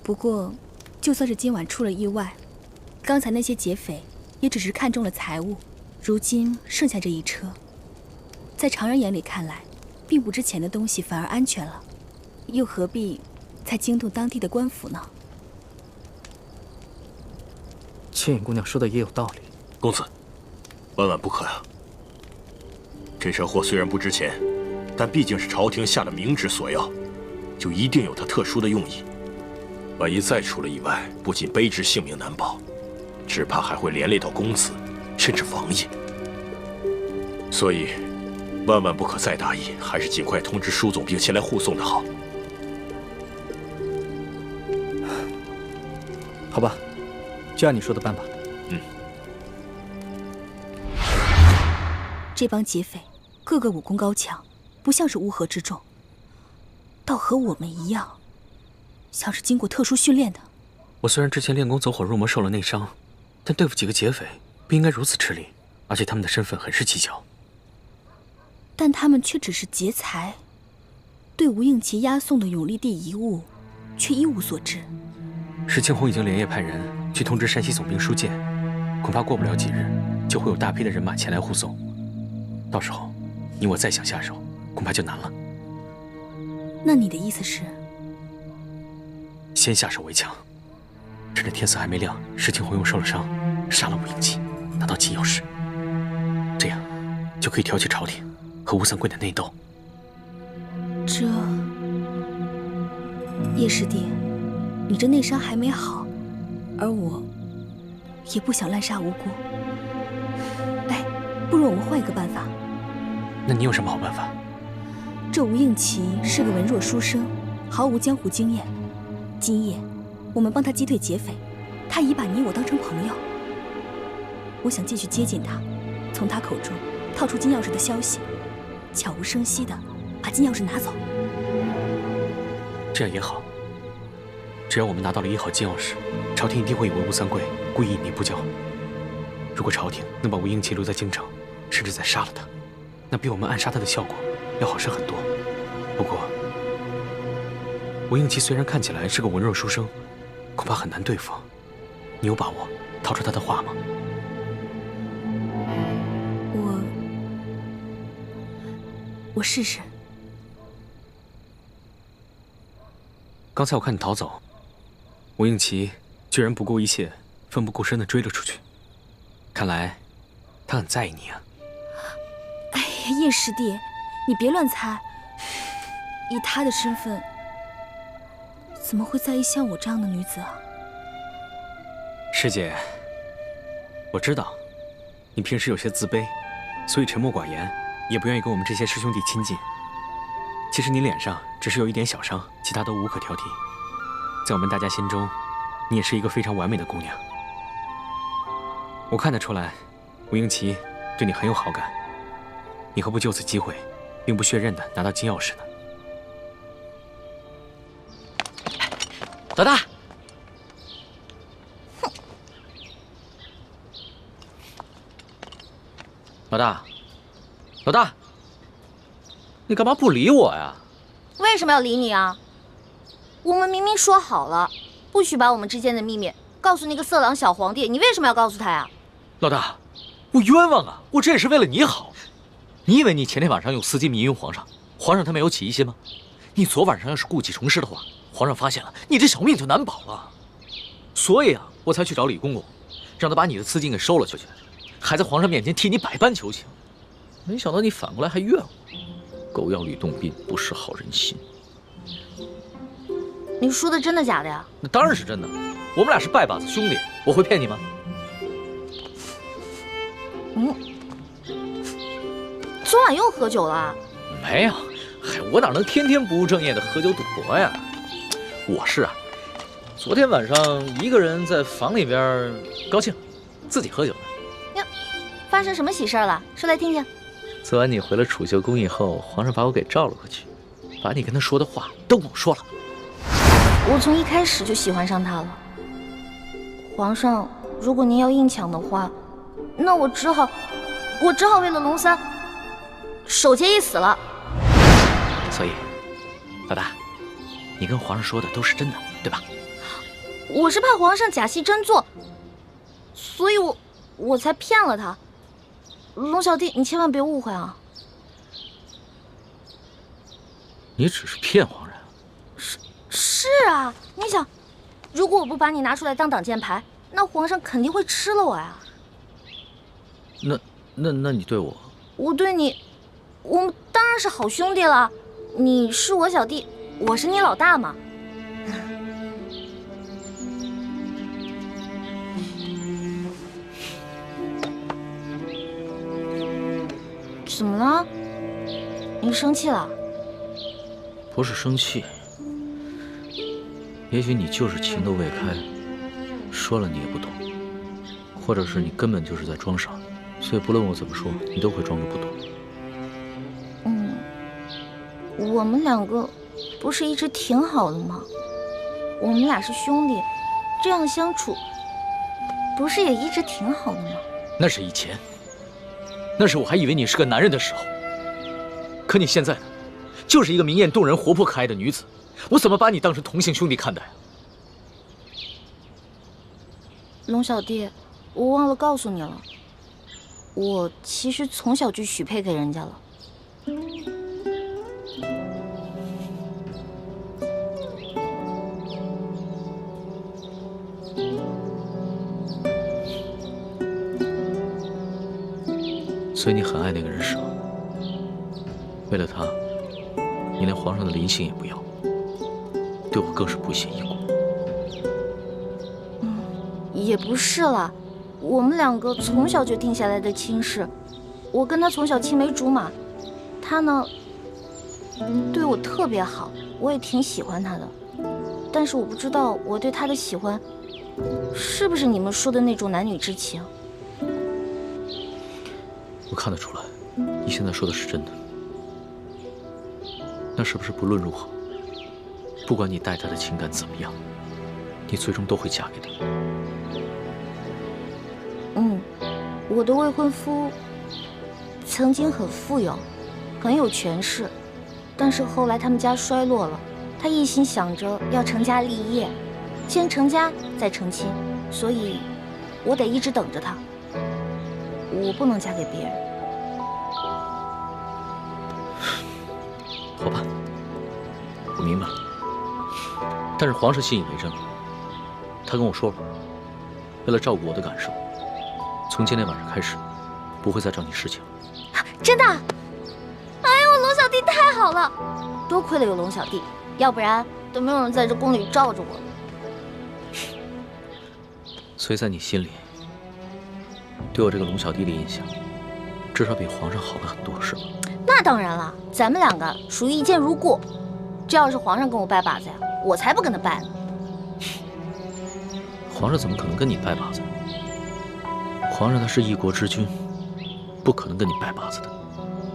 不过，就算是今晚出了意外，刚才那些劫匪也只是看中了财物，如今剩下这一车，在常人眼里看来，并不值钱的东西反而安全了，又何必再惊动当地的官府呢？千影姑娘说的也有道理。公子，万万不可呀！这车货虽然不值钱，但毕竟是朝廷下的明旨所要，就一定有它特殊的用意。万一再出了意外，不仅卑职性命难保，只怕还会连累到公子，甚至王爷。所以，万万不可再大意，还是尽快通知舒总兵前来护送的好。好吧，就按你说的办吧。这帮劫匪个个武功高强，不像是乌合之众，倒和我们一样，像是经过特殊训练的。我虽然之前练功走火入魔受了内伤，但对付几个劫匪不应该如此吃力，而且他们的身份很是蹊跷。但他们却只是劫财，对吴应奇押送的永历帝遗物却一无所知。石青红已经连夜派人去通知山西总兵舒介，恐怕过不了几日，就会有大批的人马前来护送。到时候，你我再想下手，恐怕就难了。那你的意思是？先下手为强，趁着天色还没亮，石青红又受了伤，杀了吴应奇，拿到金钥匙，这样就可以挑起朝廷和吴三桂的内斗。这，叶师弟，你这内伤还没好，而我也不想滥杀无辜。哎，不如我们换一个办法。那你有什么好办法？这吴应奇是个文弱书生，毫无江湖经验。今夜，我们帮他击退劫匪，他已把你我当成朋友。我想进去接近他，从他口中套出金钥匙的消息，悄无声息的把金钥匙拿走。这样也好。只要我们拿到了1号金钥匙，朝廷一定会以为吴三桂故意隐匿不交。如果朝廷能把吴应奇留在京城，甚至再杀了他，那比我们暗杀他的效果要好上很多。不过，吴应奇虽然看起来是个文弱书生，恐怕很难对付。你有把握套出他的话吗？我试试。刚才我看你逃走，吴应奇居然不顾一切、奋不顾身地追了出去。看来他很在意你啊。哎呀，叶师弟，你别乱猜。以他的身份，怎么会在意像我这样的女子啊？师姐，我知道你平时有些自卑，所以沉默寡言，也不愿意跟我们这些师兄弟亲近。其实你脸上只是有一点小伤，其他都无可挑剔。在我们大家心中，你也是一个非常完美的姑娘。我看得出来，吴应奇对你很有好感。你何不就此机会，兵不血刃的拿到金钥匙呢？老大，老大，老大，你干嘛不理我呀？为什么要理你啊？我们明明说好了，不许把我们之间的秘密告诉那个色狼小皇帝，你为什么要告诉他呀？老大，我冤枉啊！我这也是为了你好。你以为你前天晚上用丝巾迷晕皇上，皇上他没有起疑心吗？你昨晚上要是故技重施的话，皇上发现了，你这小命就难保了。所以啊，我才去找李公公，让他把你的丝巾给收了去，还在皇上面前替你百般求情。没想到你反过来还怨我，狗咬吕洞宾，不识好人心。你说的真的假的呀？那当然是真的，我们俩是拜把子兄弟，我会骗你吗？昨晚又喝酒了？没有，我哪能天天不务正业的喝酒赌博呀？我是啊，昨天晚上一个人在房里边高兴，自己喝酒呢。呀，发生什么喜事了？说来听听。昨晚你回了储秀宫以后，皇上把我给召了过去，把你跟他说的话都跟我说了。我从一开始就喜欢上他了。皇上，如果您要硬抢的话，那我只好为了龙三守节一死了。所以，老大，你跟皇上说的都是真的，对吧？我是怕皇上假戏真做，所以我才骗了他。龙小弟，你千万别误会啊！你只是骗皇上？是啊，你想，如果我不把你拿出来当挡箭牌，那皇上肯定会吃了我呀。那你对我？我对你，我们当然是好兄弟了。你是我小弟，我是你老大嘛。怎么了？你生气了？不是生气，也许你就是情窦未开，说了你也不懂，或者是你根本就是在装傻，所以不论我怎么说，你都会装作不懂。我们两个不是一直挺好的吗？我们俩是兄弟，这样相处不是也一直挺好的吗？那是以前，那是我还以为你是个男人的时候。可你现在呢，就是一个明艳动人、活泼可爱的女子，我怎么把你当成同性兄弟看待啊？龙小弟，我忘了告诉你了，我其实从小就许配给人家了。所以你很爱那个人是吗？为了他，你连皇上的临幸也不要，对我更是不屑一顾。也不是啦，我们两个从小就定下来的亲事，我跟他从小青梅竹马，他呢对我特别好，我也挺喜欢他的。但是我不知道我对他的喜欢，是不是你们说的那种男女之情？我看得出来，你现在说的是真的。那是不是不论如何，不管你待他的情感怎么样，你最终都会嫁给他？我的未婚夫曾经很富有，很有权势，但是后来他们家衰落了，他一心想着要成家立业，先成家再成亲，所以我得一直等着他，我不能嫁给别人。好吧，我明白了。但是皇上信以为真了，他跟我说了，为了照顾我的感受，从今天晚上开始，不会再找你侍寝了。真的？哎呦，龙小弟太好了，多亏了有龙小弟，要不然都没有人在这宫里罩着我了。所以在你心里，对我这个龙小弟的印象，至少比皇上好了很多，是吗？那当然了，咱们两个属于一见如故。这要是皇上跟我拜把子呀，我才不跟他拜呢。皇上怎么可能跟你拜把子？皇上他是一国之君，不可能跟你拜把子的，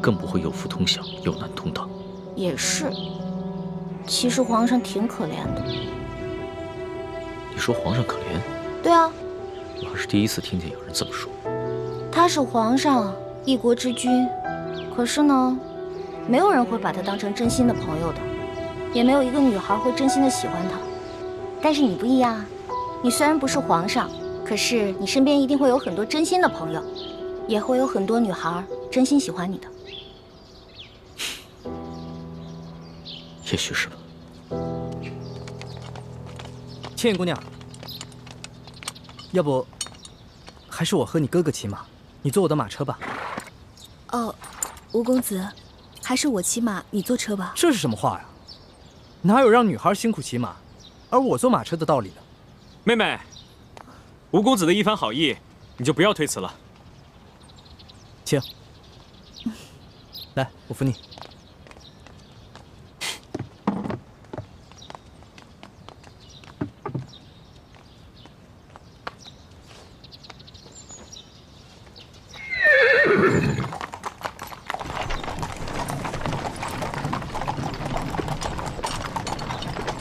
更不会有福同享，有难同当。也是，其实皇上挺可怜的。你说皇上可怜？对啊，我还是第一次听见有人这么说。他是皇上，一国之君，可是呢，没有人会把他当成真心的朋友的，也没有一个女孩会真心的喜欢他。但是你不一样啊，你虽然不是皇上，可是你身边一定会有很多真心的朋友，也会有很多女孩真心喜欢你的。也许是吧。倩姑娘，要不还是我和你哥哥骑马，你坐我的马车吧。哦，吴公子，还是我骑马，你坐车吧。这是什么话呀？哪有让女孩辛苦骑马，而我坐马车的道理呢？妹妹，吴公子的一番好意，你就不要推辞了。请。来，我扶你。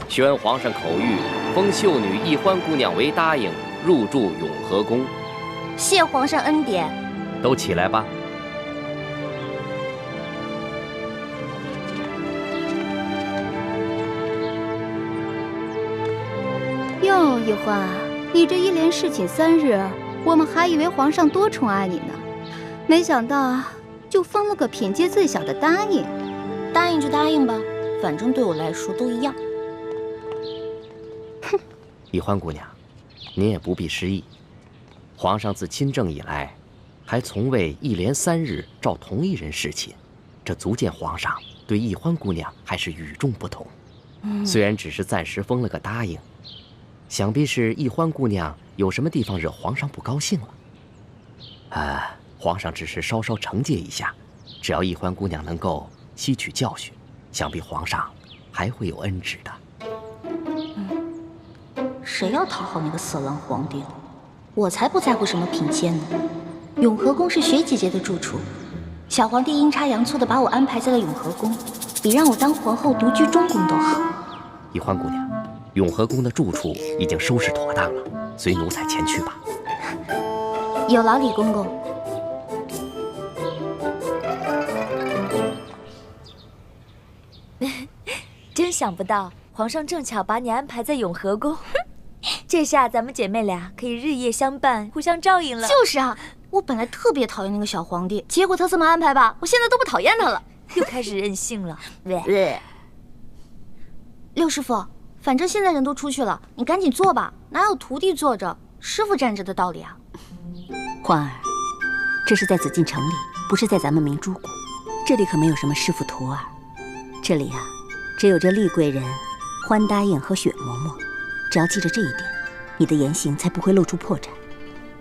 宣皇上口谕，封秀女易欢姑娘为答应，入住永和宫。谢皇上恩典。都起来吧。哟，易欢，你这一连侍寝3日，我们还以为皇上多宠爱你呢，没想到就封了个品阶最小的答应。答应就答应吧，反正对我来说都一样。哼，易欢姑娘，您也不必失意。皇上自亲政以来，还从未一连3日召同一人侍寝，这足见皇上对易欢姑娘还是与众不同。虽然只是暂时封了个答应，想必是易欢姑娘有什么地方惹皇上不高兴了。皇上只是稍稍惩戒一下，只要易欢姑娘能够吸取教训，想必皇上还会有恩旨的。谁要讨好那个色狼皇帝了？我才不在乎什么品阶呢。永和宫是雪姐姐的住处，小皇帝阴差阳错的把我安排在了永和宫，比让我当皇后独居中宫都好。易欢姑娘，永和宫的住处已经收拾妥当了，随奴才前去吧。有劳李公公。真想不到，皇上正巧把你安排在永和宫，这下咱们姐妹俩可以日夜相伴，互相照应了。就是啊，我本来特别讨厌那个小皇帝，结果他这么安排吧，我现在都不讨厌他了，又开始任性了。六师傅，反正现在人都出去了，你赶紧做吧，哪有徒弟坐着，师傅站着的道理啊？欢儿，这是在紫禁城里，不是在咱们明珠谷，这里可没有什么师傅徒儿，这里啊，只有这厉贵人、欢答应和雪嬷嬷。只要记着这一点，你的言行才不会露出破绽。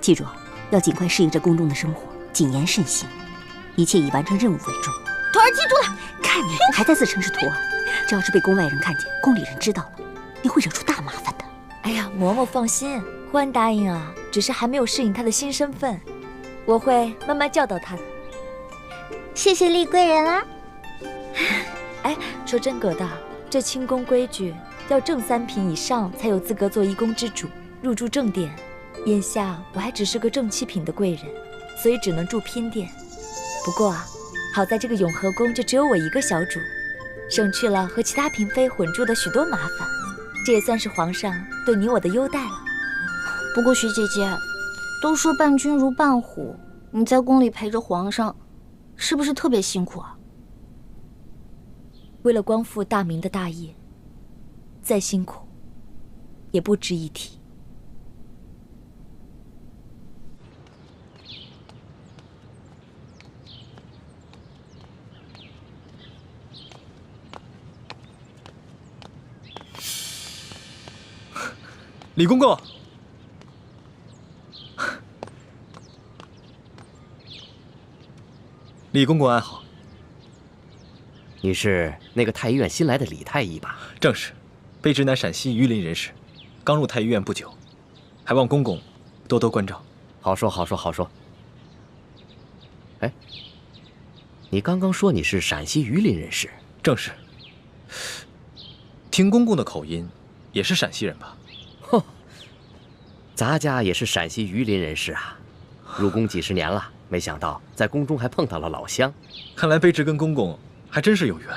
记住，要尽快适应这宫中的生活，谨言慎行，一切以完成任务为重。徒儿记住了。看你还在自称是徒儿，这要是被宫外人看见，宫里人知道了，你会惹出大麻烦的。哎呀，嬷嬷放心，欢答应啊，只是还没有适应她的新身份，我会慢慢教导她的。谢谢厉贵人啦。哎，说真格的，这清宫规矩要正3品以上才有资格做一宫之主，入住正殿。眼下我还只是个正7品的贵人，所以只能住偏殿。不过啊，好在这个永和宫就只有我一个小主，省去了和其他嫔妃混住的许多麻烦。这也算是皇上对你我的优待了。不过徐姐姐，都说伴君如伴虎，你在宫里陪着皇上，是不是特别辛苦啊？为了光复大明的大业，再辛苦也不值一提。李公公，李公公安好。你是那个太医院新来的李太医吧？正是，卑职乃陕西榆林人士，刚入太医院不久，还望公公多多关照。好说好说好说。哎，你刚刚说你是陕西榆林人士？正是。听公公的口音，也是陕西人吧？哼，咱家也是陕西榆林人士啊，入宫几十年了，没想到在宫中还碰到了老乡。看来卑职跟公公还真是有缘，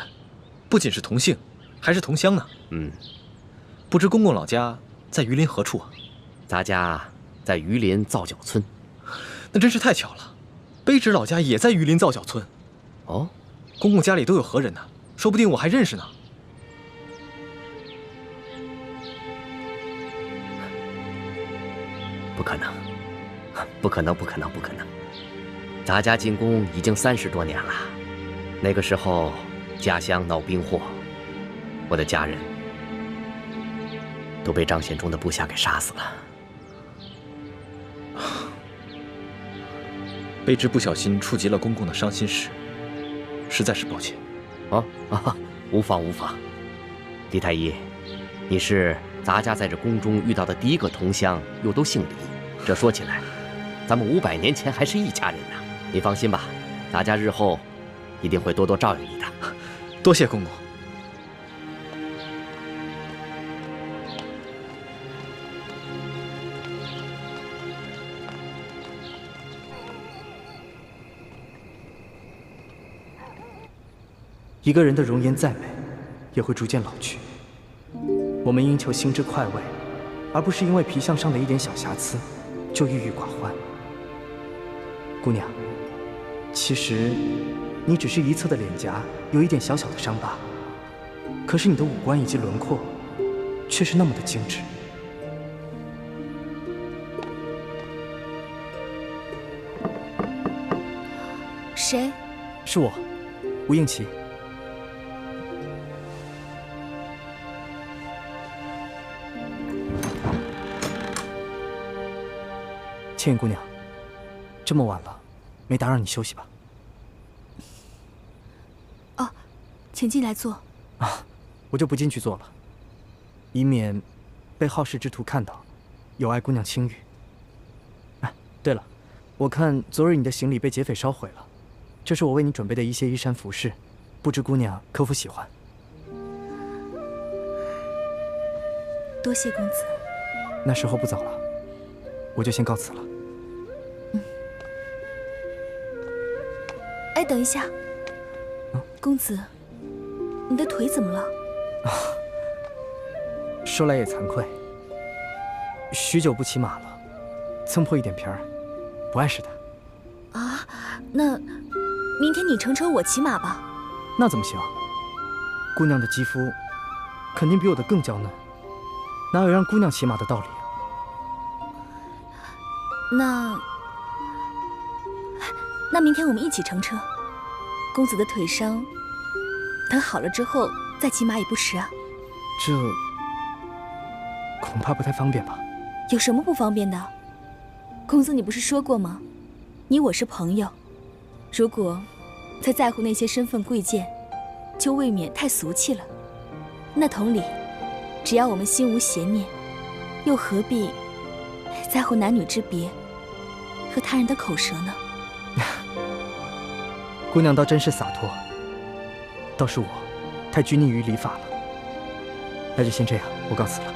不仅是同姓，还是同乡呢。不知公公老家在榆林何处啊？咱家在榆林皂角村。那真是太巧了，卑职老家也在榆林皂角村。哦，公公家里都有何人呢？说不定我还认识呢。不可能，不可能，不可能，不可能！咱家进宫已经30多年了，那个时候家乡闹兵祸，我的家人都被张献忠的部下给杀死了。卑职不小心触及了公公的伤心事，实在是抱歉。无妨无妨。李太医，你是咱家在这宫中遇到的第一个同乡，又都姓李，这说起来，咱们500年前还是一家人呢。你放心吧，咱家日后一定会多多照应你的。多谢公公。一个人的容颜再美，也会逐渐老去。我们应求心之快慰，而不是因为皮相上的一点小瑕疵就郁郁寡欢。姑娘，其实你只是一侧的脸颊有一点小小的伤疤，可是你的五官以及轮廓却是那么的精致。谁？是我，吴应奇。倩影姑娘，这么晚了，没打扰你休息吧？哦，请进来坐。我就不进去坐了，以免被好事之徒看到，有碍姑娘清誉。哎，对了，我看昨日你的行李被劫匪烧毁了，这是我为你准备的一些衣衫服饰，不知姑娘可否喜欢？多谢公子。那时候不早了，我就先告辞了。哎，等一下，公子，你的腿怎么了？说来也惭愧，许久不骑马了，蹭破一点皮儿，不碍事的。啊，那明天你乘车，我骑马吧。那怎么行？姑娘的肌肤肯定比我的更娇嫩，哪有让姑娘骑马的道理啊？那明天我们一起乘车。公子的腿伤，等好了之后再骑马也不迟啊。这恐怕不太方便吧？有什么不方便的？公子，你不是说过吗？你我是朋友，如果再在乎那些身份贵贱，就未免太俗气了。那同理，只要我们心无邪念，又何必在乎男女之别和他人的口舌呢？姑娘倒真是洒脱，倒是我太拘泥于礼法了。那就先这样，我告辞了。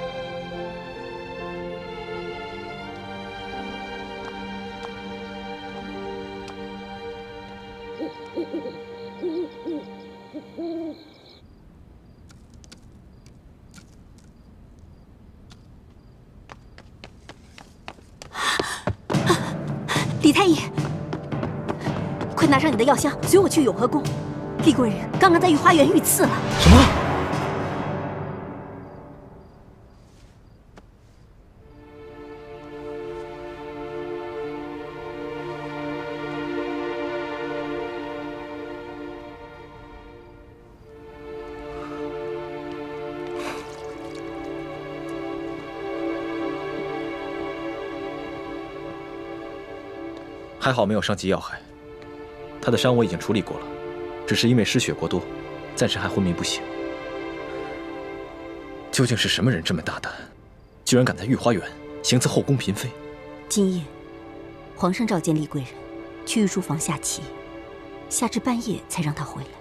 李太医，快拿上你的药箱，随我去永和宫。厉贵人刚刚在御花园遇刺了。什么？还好没有伤及要害，他的伤我已经处理过了，只是因为失血过多，暂时还昏迷不醒。究竟是什么人这么大胆，居然敢在御花园行刺后宫嫔妃？今夜，皇上召见厉贵人去御书房下棋，下至半夜才让他回来。